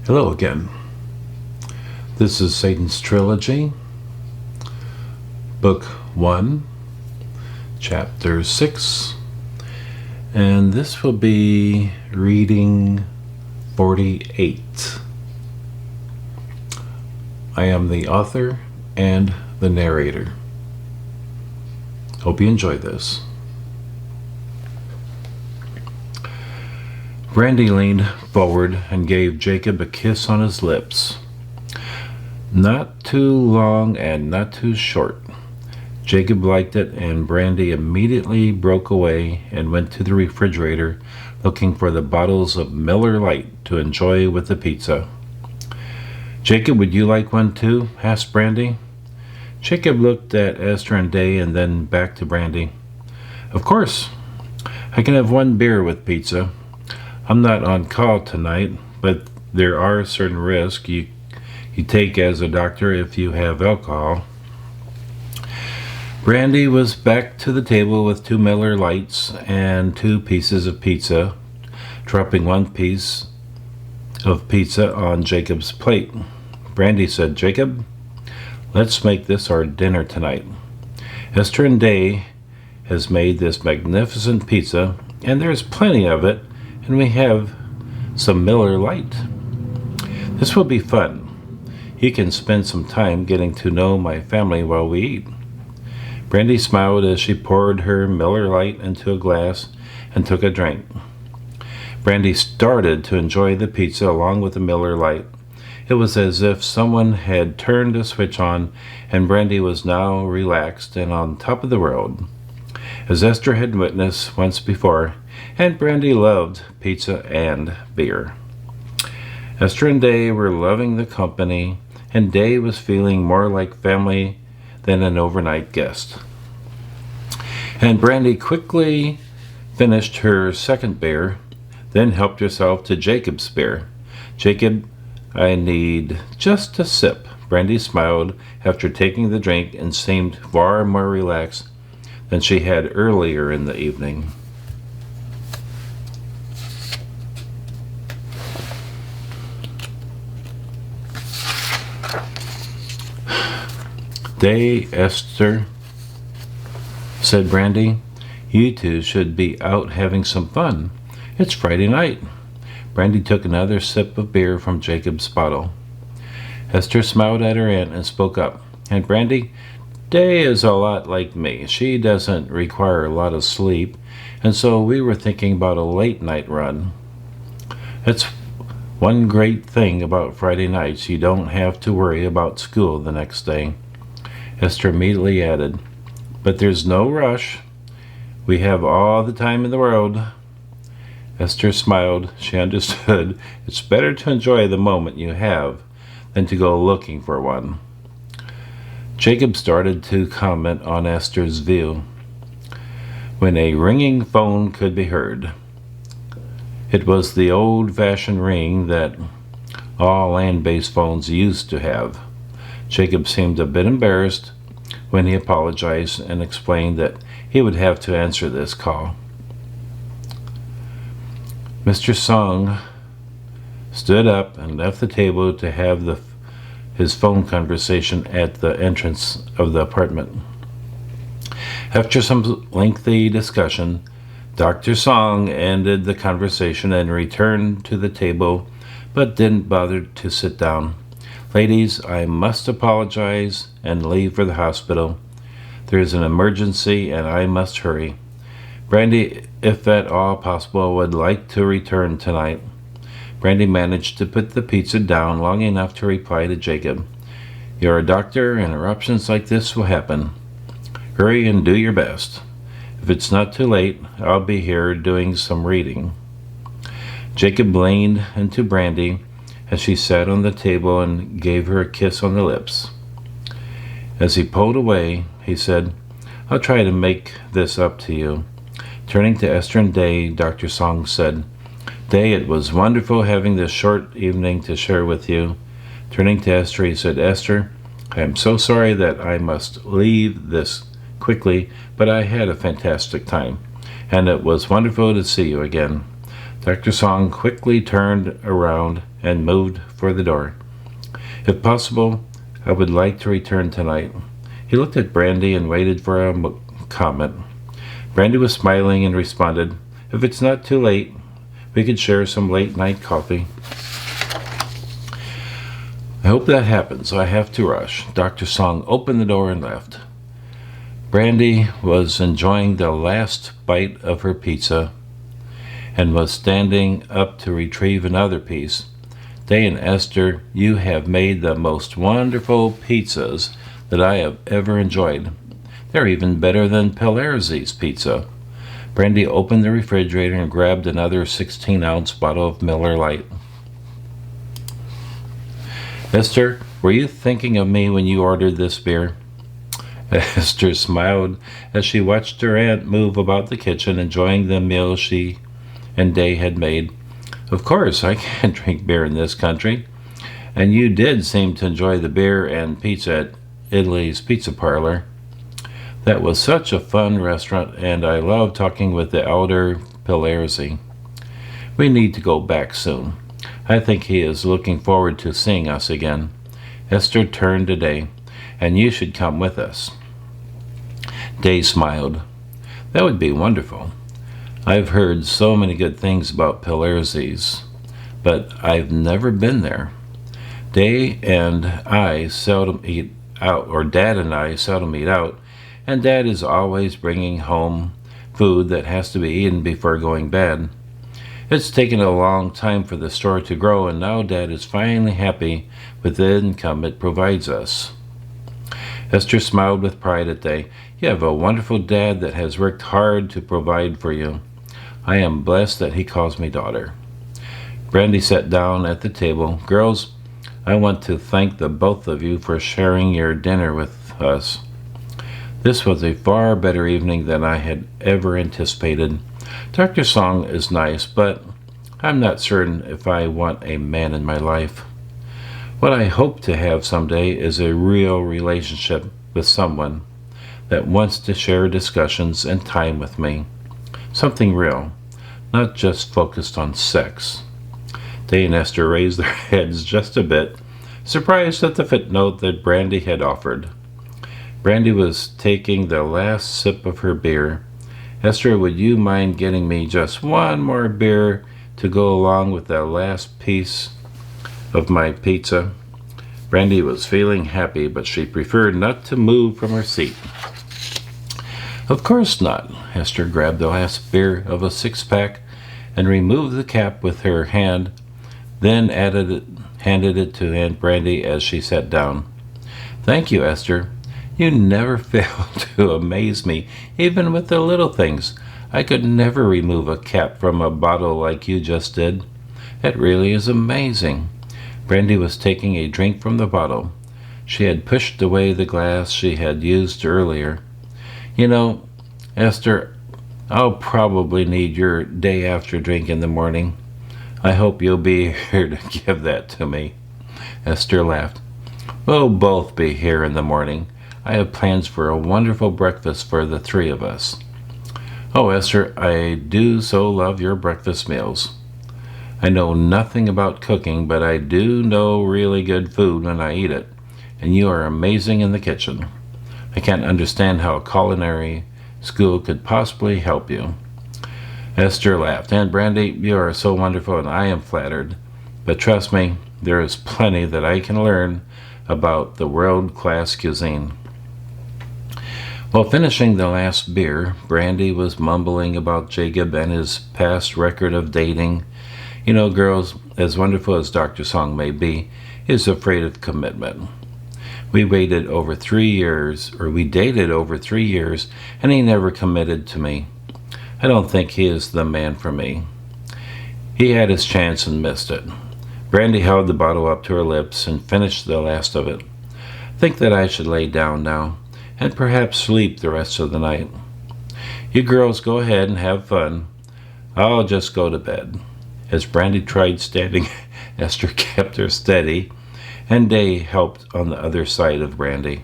Hello again. This is Satan's Trilogy, Book 1, Chapter 6, and this will be reading 48. I am the author and the narrator. Hope you enjoy this. Brandy leaned forward and gave Jacob a kiss on his lips. Not too long and not too short. Jacob liked it, and Brandy immediately broke away and went to the refrigerator looking for the bottles of Miller Lite to enjoy with the pizza. "Jacob, would you like one too?" asked Brandy. Jacob looked at Esther and Day and then back to Brandy. "Of course. I can have one beer with pizza. I'm not on call tonight, but there are certain risks you take as a doctor if you have alcohol." Brandy was back to the table with 2 Miller Lights and 2 pieces of pizza, dropping 1 piece of pizza on Jacob's plate. Brandy said, "Jacob, let's make this our dinner tonight. Esther and Day has made this magnificent pizza, and there's plenty of it, and we have some Miller Lite. This will be fun. You can spend some time getting to know my family while we eat." Brandy smiled as she poured her Miller Lite into a glass and took a drink. Brandy started to enjoy the pizza along with the Miller Lite. It was as if someone had turned a switch on, and Brandy was now relaxed and on top of the world, as Esther had witnessed once before, and Brandy loved pizza and beer. Esther and Day were loving the company, and Day was feeling more like family than an overnight guest. And Brandy quickly finished her second beer, then helped herself to Jacob's beer. "Jacob, I need just a sip." Brandy smiled after taking the drink and seemed far more relaxed than she had earlier in the evening. "Day, Esther," said Brandy, "you two should be out having some fun. It's Friday night." Brandy took another sip of beer from Jacob's bottle. Esther smiled at her aunt and spoke up. "And Brandy, Day is a lot like me. She doesn't require a lot of sleep, and so we were thinking about a late night run. That's one great thing about Friday nights. You don't have to worry about school the next day." Esther immediately added, "But there's no rush. We have all the time in the world." Esther smiled. She understood it's better to enjoy the moment you have than to go looking for one. Jacob started to comment on Esther's view when a ringing phone could be heard. It was the old-fashioned ring that all land-based phones used to have. Jacob seemed a bit embarrassed when he apologized and explained that he would have to answer this call. Mr. Song stood up and left the table to have his phone conversation at the entrance of the apartment. After some lengthy discussion, Dr. Song ended the conversation and returned to the table, but didn't bother to sit down. "Ladies, I must apologize and leave for the hospital. There is an emergency and I must hurry. Brandy, if at all possible, would like to return tonight." Brandy managed to put the pizza down long enough to reply to Jacob. "You're a doctor, and interruptions like this will happen. Hurry and do your best. If it's not too late, I'll be here doing some reading." Jacob leaned into Brandy as she sat on the table and gave her a kiss on the lips. As he pulled away, he said, "I'll try to make this up to you." Turning to Esther and Day, Dr. Song said, "Day, it was wonderful having this short evening to share with you." Turning to Esther, he said, "Esther, I am so sorry that I must leave this quickly, but I had a fantastic time, and it was wonderful to see you again." Dr. Song quickly turned around and moved for the door. If possible, I would like to return tonight. He looked at Brandy and waited for a comment. Brandy was smiling and responded, "If it's not too late, we could share some late-night coffee." "I hope that happens. I have to rush." Dr. Song opened the door and left. Brandy was enjoying the last bite of her pizza and was standing up to retrieve another piece. "Day and Esther, you have made the most wonderful pizzas that I have ever enjoyed. They're even better than Pellerzi's pizza." Brandy opened the refrigerator and grabbed another 16-ounce bottle of Miller Lite. "Esther, were you thinking of me when you ordered this beer?" Esther smiled as she watched her aunt move about the kitchen, enjoying the meal she and Day had made. "Of course, I can't drink beer in this country. And you did seem to enjoy the beer and pizza at Italy's Pizza Parlor. That was such a fun restaurant, and I loved talking with the elder Pellerzi. We need to go back soon. I think he is looking forward to seeing us again." Esther turned to Day. "And you should come with us." Day smiled. "That would be wonderful. I've heard so many good things about Pellerzi's, but I've never been there. Day and I seldom eat out, or Dad and I seldom eat out, and Dad is always bringing home food that has to be eaten before going bad. It's taken a long time for the store to grow, and now Dad is finally happy with the income it provides us." Esther smiled with pride at Day. "You have a wonderful dad that has worked hard to provide for you. I am blessed that he calls me daughter." Brandy sat down at the table. "Girls, I want to thank the both of you for sharing your dinner with us. This was a far better evening than I had ever anticipated. Dr. Song is nice, but I'm not certain if I want a man in my life. What I hope to have someday is a real relationship with someone that wants to share discussions and time with me. Something real, not just focused on sex." Day and Esther raised their heads just a bit, surprised at the footnote that Brandy had offered. Brandy was taking the last sip of her beer. "Esther, would you mind getting me just one more beer to go along with the last piece of my pizza?" Brandy was feeling happy, but she preferred not to move from her seat. "Of course not." Esther grabbed the last beer of a six-pack and removed the cap with her hand, then handed it to Aunt Brandy as she sat down. "Thank you, Esther. You never fail to amaze me, even with the little things. I could never remove a cap from a bottle like you just did. It really is amazing." Brandy was taking a drink from the bottle. She had pushed away the glass she had used earlier. "You know, Esther, I'll probably need your day after drink in the morning. I hope you'll be here to give that to me." Esther laughed. "We'll both be here in the morning. I have plans for a wonderful breakfast for the three of us." "Oh, Esther, I do so love your breakfast meals. I know nothing about cooking, but I do know really good food when I eat it, and you are amazing in the kitchen. I can't understand how a culinary school could possibly help you." Esther laughed. "Aunt Brandy, you are so wonderful, and I am flattered. But trust me, there is plenty that I can learn about the world-class cuisine." While finishing the last beer, Brandy was mumbling about Jacob and his past record of dating. "You know, girls, as wonderful as Dr. Song may be, he is afraid of commitment. We dated over 3 years, and he never committed to me. I don't think he is the man for me. He had his chance and missed it." Brandy held the bottle up to her lips and finished the last of it. "I think that I should lay down now, and perhaps sleep the rest of the night. You girls go ahead and have fun. I'll just go to bed." As Brandy tried standing, Esther kept her steady, and Day helped on the other side of Brandy.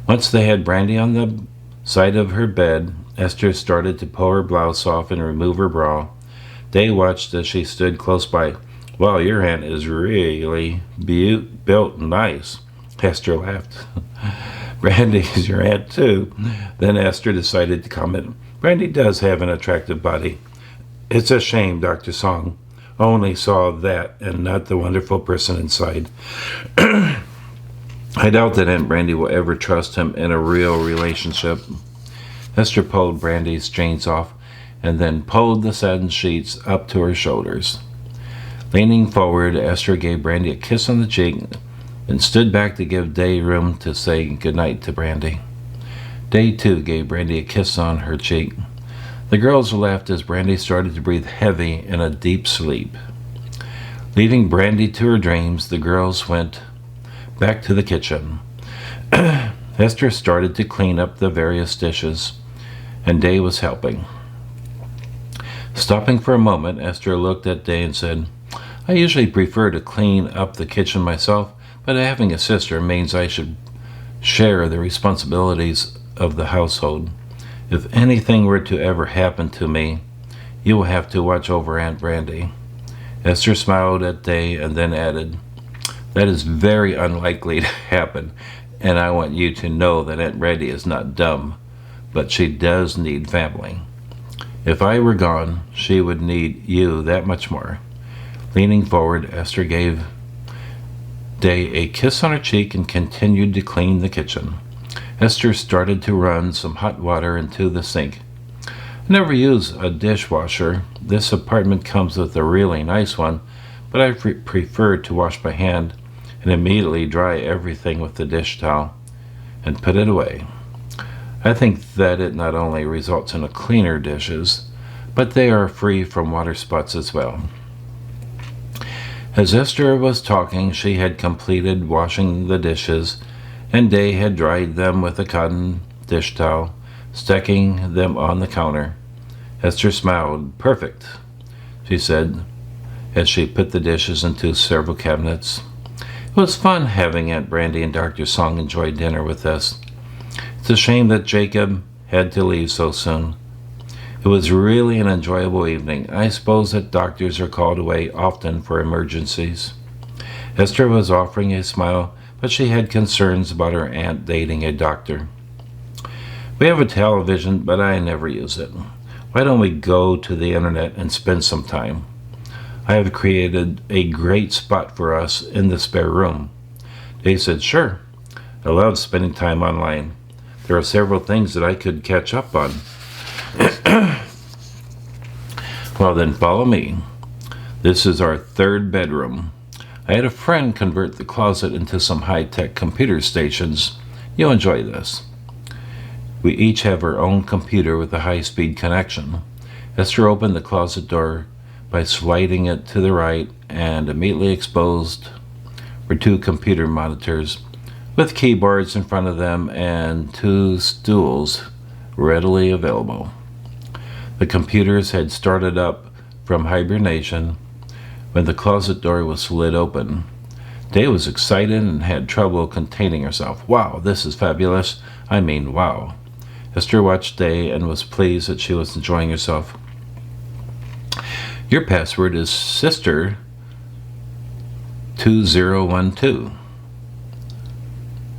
Once they had Brandy on the side of her bed, Esther started to pull her blouse off and remove her bra. Day watched as she stood close by. Well, your aunt is really built nice. Esther laughed. Brandy's your aunt, too. Then Esther decided to comment, Brandy does have an attractive body. It's a shame Dr. Song only saw that and not the wonderful person inside. I doubt that Aunt Brandy will ever trust him in a real relationship. Esther pulled Brandy's jeans off and then pulled the satin sheets up to her shoulders. Leaning forward, Esther gave Brandy a kiss on the cheek and stood back to give Day room to say goodnight to Brandy. Day, too, gave Brandy a kiss on her cheek. The girls laughed as Brandy started to breathe heavy in a deep sleep. Leaving Brandy to her dreams, the girls went back to the kitchen. Esther started to clean up the various dishes, and Day was helping. Stopping for a moment, Esther looked at Day and said, I usually prefer to clean up the kitchen myself, but having a sister means I should share the responsibilities of the household. If anything were to ever happen to me, you will have to watch over Aunt Brandy. Esther smiled at Day and then added, That is very unlikely to happen, and I want you to know that Aunt Brandy is not dumb, but she does need family. If I were gone, she would need you that much more. Leaning forward, Esther gave Day a kiss on her cheek and continued to clean the kitchen. Esther started to run some hot water into the sink. I never use a dishwasher. This apartment comes with a really nice one, but I prefer to wash by hand and immediately dry everything with the dish towel and put it away. I think that it not only results in cleaner dishes, but they are free from water spots as well. As Esther was talking, she had completed washing the dishes, and Day had dried them with a cotton dish towel, stacking them on the counter. Esther smiled. Perfect, she said, as she put the dishes into several cabinets. It was fun having Aunt Brandy and Dr. Song enjoy dinner with us. It's a shame that Jacob had to leave so soon. It was really an enjoyable evening. I suppose that doctors are called away often for emergencies. Esther was offering a smile, but she had concerns about her aunt dating a doctor. We have a television, but I never use it. Why don't we go to the internet and spend some time? I have created a great spot for us in the spare room. They said, Sure. I love spending time online. There are several things that I could catch up on. Well, then follow me. This is our third bedroom. I had a friend convert the closet into some high-tech computer stations. You'll enjoy this. We each have our own computer with a high-speed connection. Esther opened the closet door by sliding it to the right, and immediately exposed were two computer monitors with keyboards in front of them and two stools readily available. The computers had started up from hibernation when the closet door was slid open. Day was excited and had trouble containing herself. Wow, this is fabulous. I mean, wow. Esther watched Day and was pleased that she was enjoying herself. Your password is Sister2012.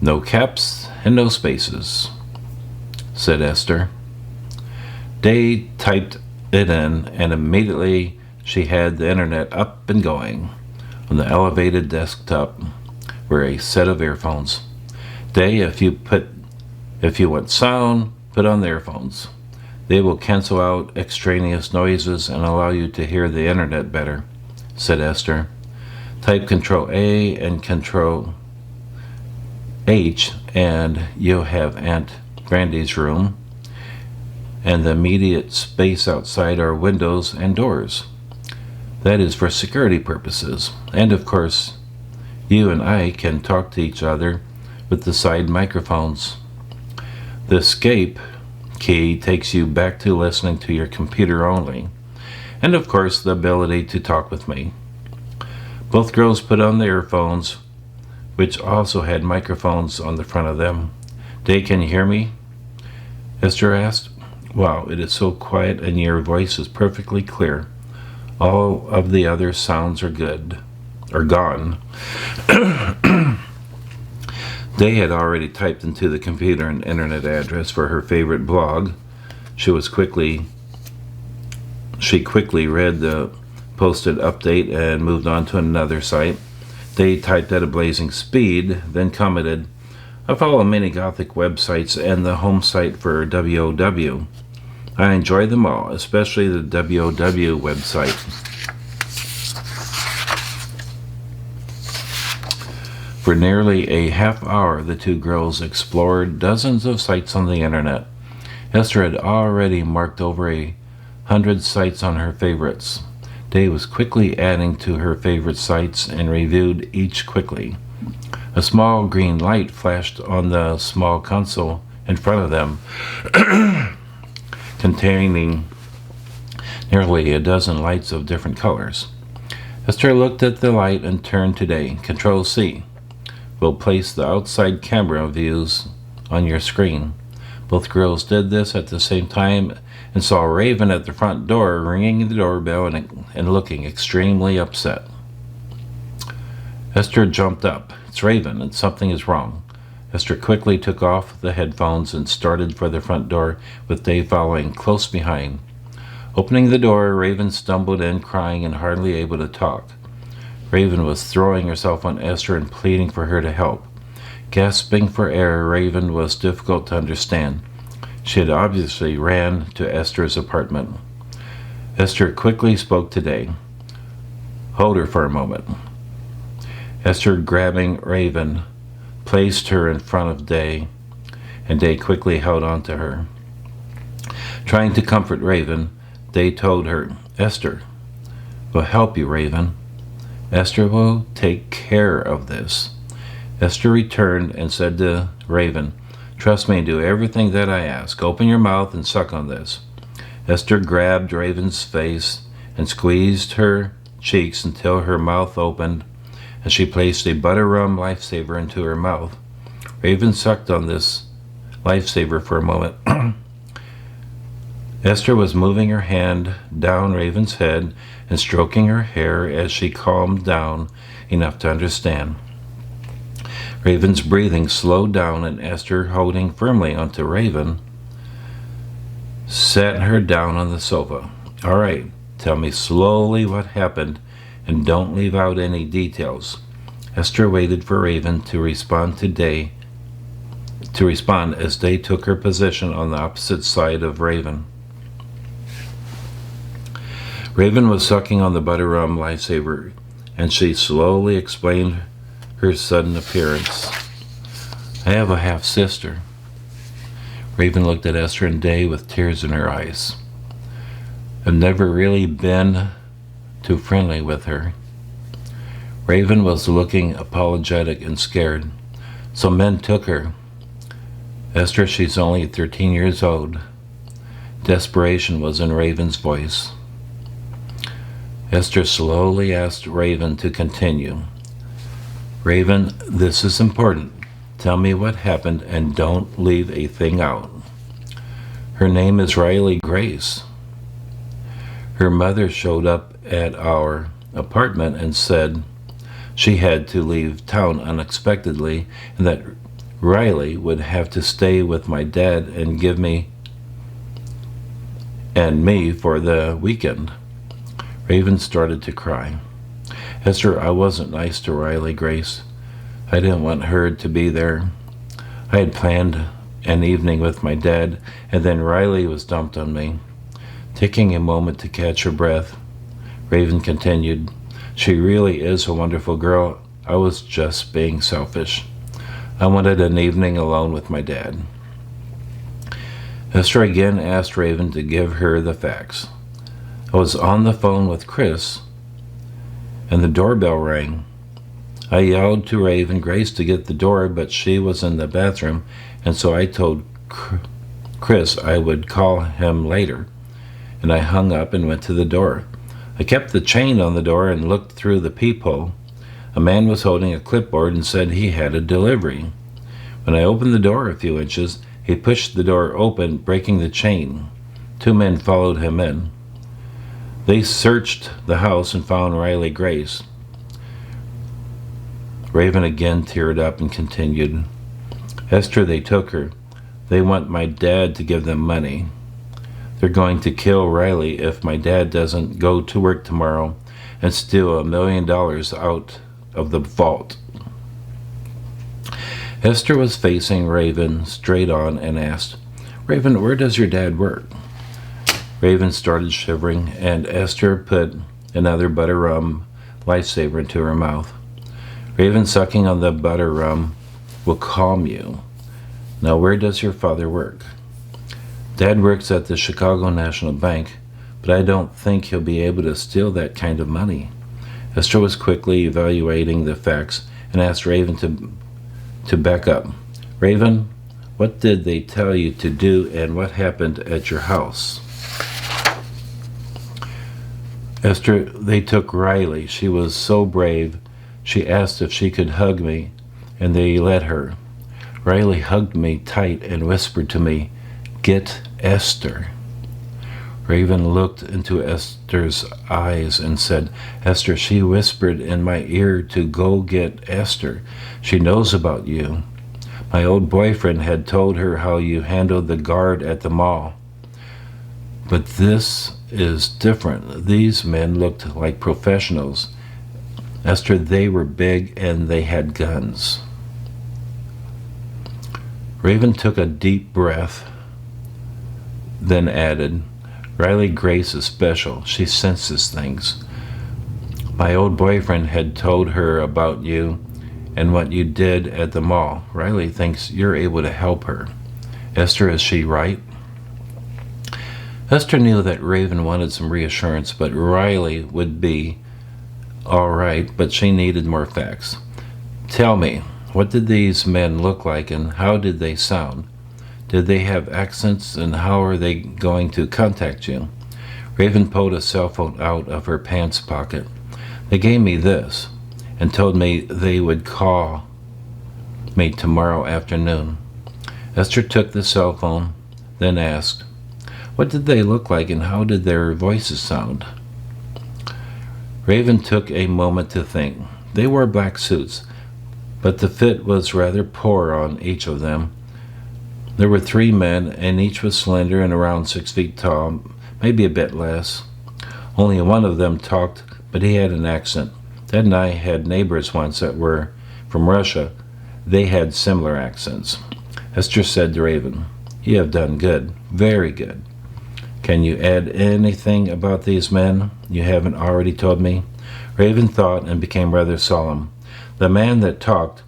No caps and no spaces, said Esther. Day typed it in, and immediately she had the internet up and going. On the elevated desktop were a set of earphones. Day, if you want sound, put on the earphones. They will cancel out extraneous noises and allow you to hear the internet better, said Esther. Type Control A and Control H and you'll have Aunt Brandy's room, and the immediate space outside are windows and doors. That is for security purposes. And of course, you and I can talk to each other with the side microphones. The escape key takes you back to listening to your computer only. And of course, the ability to talk with me. Both girls put on their earphones, which also had microphones on the front of them. Day, can you hear me? Esther asked. Wow, it is so quiet and your voice is perfectly clear. All of the other sounds are gone. Day had already typed into the computer an internet address for her favorite blog. She quickly read the posted update and moved on to another site. Day typed at a blazing speed, then commented, "I follow many Gothic websites and the home site for W.O.W. I enjoy them all, especially the W.O.W. website." For nearly a half hour, the two girls explored dozens of sites on the internet. Esther had already marked over 100 sites on her favorites. Day was quickly adding to her favorite sites and reviewed each quickly. A small green light flashed on the small console in front of them, containing nearly a dozen lights of different colors. Esther looked at the light and turned to Day. "Control-C. Will place the outside camera views on your screen." Both girls did this at the same time and saw Raven at the front door ringing the doorbell and looking extremely upset. Esther jumped up. "It's Raven, and something is wrong." Esther quickly took off the headphones and started for the front door, with Dave following close behind. Opening the door, Raven stumbled in, crying and hardly able to talk. Raven was throwing herself on Esther and pleading for her to help. Gasping for air, Raven was difficult to understand. She had obviously ran to Esther's apartment. Esther quickly spoke to Day. "Hold her for a moment." Esther, grabbing Raven, placed her in front of Day, and Day quickly held on to her. Trying to comfort Raven, Day told her, "Esther will help you, Raven. Esther will take care of this." Esther returned and said to Raven, "Trust me and do everything that I ask. Open your mouth and suck on this." Esther grabbed Raven's face and squeezed her cheeks until her mouth opened, and she placed a butter rum lifesaver into her mouth. Raven sucked on this lifesaver for a moment. Esther was moving her hand down Raven's head and stroking her hair as she calmed down enough to understand. Raven's breathing slowed down, and Esther, holding firmly onto Raven, sat her down on the sofa. "All right, tell me slowly what happened, and don't leave out any details." Esther waited for Raven to respond as Day took her position on the opposite side of Raven. Raven was sucking on the butter rum lifesaver, and she slowly explained her sudden appearance. "I have a half-sister." Raven looked at Esther and Day with tears in her eyes. "I've never really been too friendly with her." Raven was looking apologetic and scared. "So men took her." "Esther, she's only 13 years old." Desperation was in Raven's voice. Esther slowly asked Raven to continue. "Raven, this is important. Tell me what happened and don't leave a thing out." "Her name is Riley Grace. Her mother showed up at our apartment and said she had to leave town unexpectedly and that Riley would have to stay with my dad and give me for the weekend." Raven started to cry. "Esther, I wasn't nice to Riley Grace. I didn't want her to be there. I had planned an evening with my dad, and then Riley was dumped on me." Taking a moment to catch her breath, Raven continued, "She really is a wonderful girl. I was just being selfish. I wanted an evening alone with my dad." Esther again asked Raven to give her the facts. "I was on the phone with Chris, and the doorbell rang. I yelled to Raven Grace to get the door, but she was in the bathroom, and so I told Chris I would call him later, and I hung up and went to the door. I kept the chain on the door and looked through the peephole. A man was holding a clipboard and said he had a delivery. When I opened the door a few inches, he pushed the door open, breaking the chain. 2 men followed him in. They searched the house and found Riley Grace. Raven again teared up and continued, Esther, they took her. They want my dad to give them money. They're going to kill Riley if my dad doesn't go to work tomorrow and steal $1 million out of the vault. Esther was facing Raven straight on and asked, Raven, where does your dad work? Raven started shivering, and Esther put another butter rum lifesaver into her mouth. Raven, sucking on the butter rum will calm you. Now, where does your father work? Dad works at the Chicago National Bank, but I don't think he'll be able to steal that kind of money. Esther was quickly evaluating the facts and asked Raven to back up. Raven, what did they tell you to do and what happened at your house? Esther, they took Riley. She was so brave. She asked if she could hug me, and they let her. Riley hugged me tight and whispered to me, Get Esther. Raven looked into Esther's eyes and said, Esther, she whispered in my ear to go get Esther. She knows about you. My old boyfriend had told her how you handled the guard at the mall. But this is different. These men looked like professionals. Esther, they were big and they had guns. Raven took a deep breath, then added, Riley Grace is special. She senses things. My old boyfriend had told her about you and what you did at the mall. Riley thinks you're able to help her. Esther, is she right? Esther knew that Raven wanted some reassurance, but Riley would be all right, but she needed more facts. Tell me, what did these men look like and how did they sound? Did they have accents and how are they going to contact you? Raven pulled a cell phone out of her pants pocket. They gave me this and told me they would call me tomorrow afternoon. Esther took the cell phone, then asked, what did they look like and how did their voices sound? Raven took a moment to think. They wore black suits, but the fit was rather poor on each of them. There were 3 men, and each was slender and around 6 feet tall, maybe a bit less. Only one of them talked, but he had an accent. Dad and I had neighbors once that were from Russia. They had similar accents. Esther said to Raven, You have done good, very good. Can you add anything about these men you haven't already told me? Raven thought and became rather solemn. The man that talked,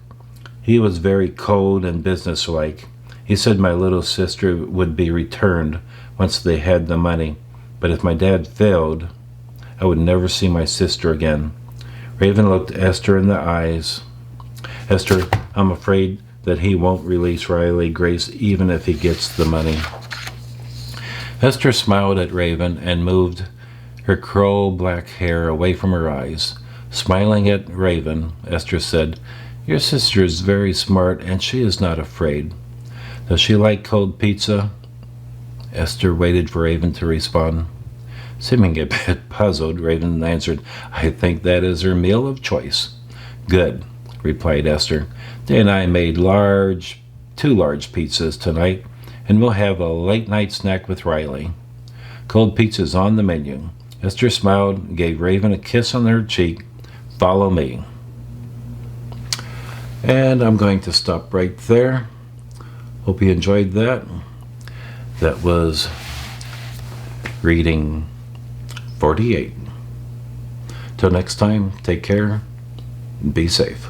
he was very cold and businesslike. He said my little sister would be returned once they had the money, but if my dad failed, I would never see my sister again. Raven looked Esther in the eyes. Esther, I'm afraid that he won't release Riley Grace even if he gets the money. Esther smiled at Raven and moved her coal-black hair away from her eyes. Smiling at Raven, Esther said, Your sister is very smart and she is not afraid. Does she like cold pizza? Esther waited for Raven to respond. Seeming a bit puzzled, Raven answered, I think that is her meal of choice. Good, replied Esther. Day and I made 2 large pizzas tonight, and we'll have a late-night snack with Riley. Cold pizza's on the menu. Esther smiled and gave Raven a kiss on her cheek. Follow me. And I'm going to stop right there. Hope you enjoyed that. That was reading 48. Till next time, take care and be safe.